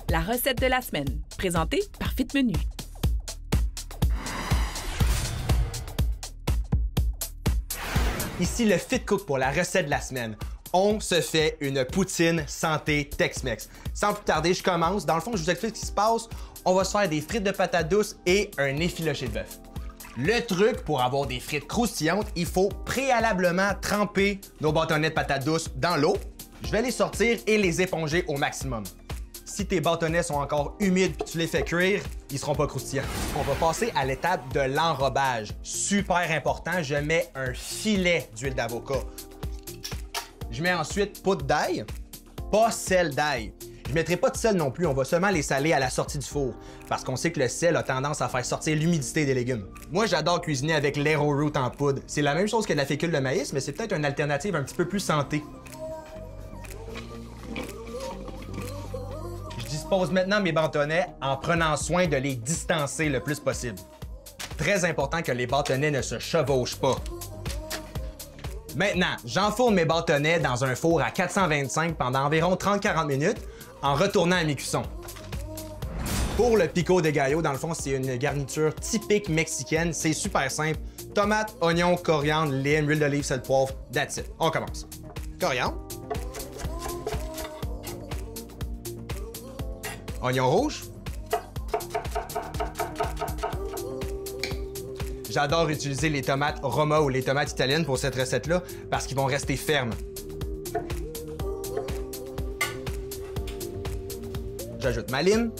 La recette de la semaine, présentée par Fit Menu. Ici le Fit Cook pour la recette de la semaine. On se fait une poutine santé Tex-Mex. Sans plus tarder, je commence. Dans le fond, je vous explique ce qui se passe. On va se faire des frites de patates douces et un effiloché de bœuf. Le truc pour avoir des frites croustillantes, il faut préalablement tremper nos bâtonnets de patates douces dans l'eau. Je vais les sortir et les éponger au maximum. Si tes bâtonnets sont encore humides et tu les fais cuire, ils seront pas croustillants. On va passer à l'étape de l'enrobage. Super important, je mets un filet d'huile d'avocat. Je mets ensuite poudre d'ail, pas sel d'ail. Je ne mettrai pas de sel non plus, on va seulement les saler à la sortie du four, parce qu'on sait que le sel a tendance à faire sortir l'humidité des légumes. Moi, j'adore cuisiner avec l'arrowroot en poudre. C'est la même chose que de la fécule de maïs, mais c'est peut-être une alternative un petit peu plus santé. Je dispose maintenant mes bâtonnets en prenant soin de les distancer le plus possible. Très important que les bâtonnets ne se chevauchent pas. Maintenant, j'enfourne mes bâtonnets dans un four à 425 pendant environ 30-40 minutes en retournant à mi-cuisson. Pour le pico de gallo, dans le fond, c'est une garniture typique mexicaine. C'est super simple. Tomates, oignons, coriandre, lime, huile d'olive, sel, poivre, that's it. On commence. Coriandre. Oignon rouge. J'adore utiliser les tomates Roma ou les tomates italiennes pour cette recette-là parce qu'ils vont rester fermes. J'ajoute ma lime.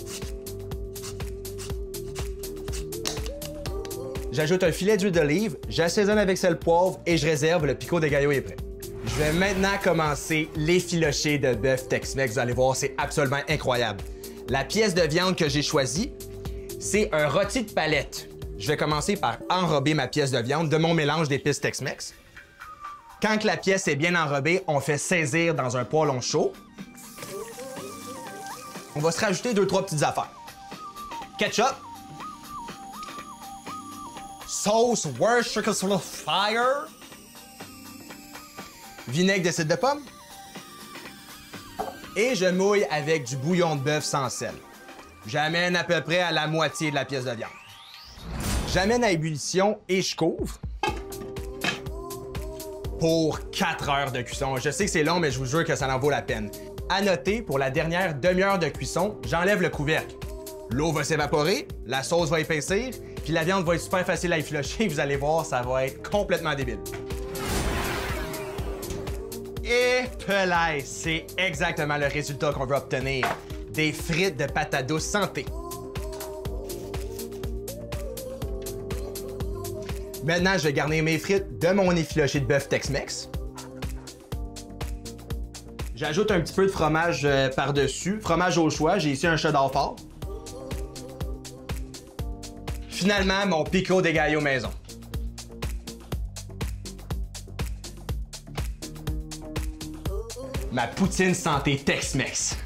J'ajoute un filet d'huile d'olive, j'assaisonne avec sel, poivre et je réserve. Le pico de gallo est prêt. Je vais maintenant commencer l'effiloché de bœuf Tex-Mex. Vous allez voir, c'est absolument incroyable. La pièce de viande que j'ai choisie, c'est un rôti de palette. Je vais commencer par enrober ma pièce de viande de mon mélange d'épices Tex-Mex. Quand la pièce est bien enrobée, on fait saisir dans un poêlon chaud. On va se rajouter 2-3 petites affaires. Ketchup. Sauce Worcestershire. Vinaigre de cidre de pomme. Et je mouille avec du bouillon de bœuf sans sel. J'amène à peu près à la moitié de la pièce de viande. J'amène à ébullition et je couvre pour 4 heures de cuisson. Je sais que c'est long, mais je vous jure que ça en vaut la peine. À noter, pour la dernière demi-heure de cuisson, j'enlève le couvercle. L'eau va s'évaporer, la sauce va épaissir, puis la viande va être super facile à effilocher. Vous allez voir, ça va être complètement débile. Et pelay, c'est exactement le résultat qu'on veut obtenir. Des frites de patates douces santé. Maintenant, je vais garnir mes frites de mon effiloché de bœuf Tex-Mex. J'ajoute un petit peu de fromage par-dessus. Fromage au choix, j'ai ici un cheddar fort. Finalement, mon pico de gallo maison. Ma poutine santé Tex-Mex.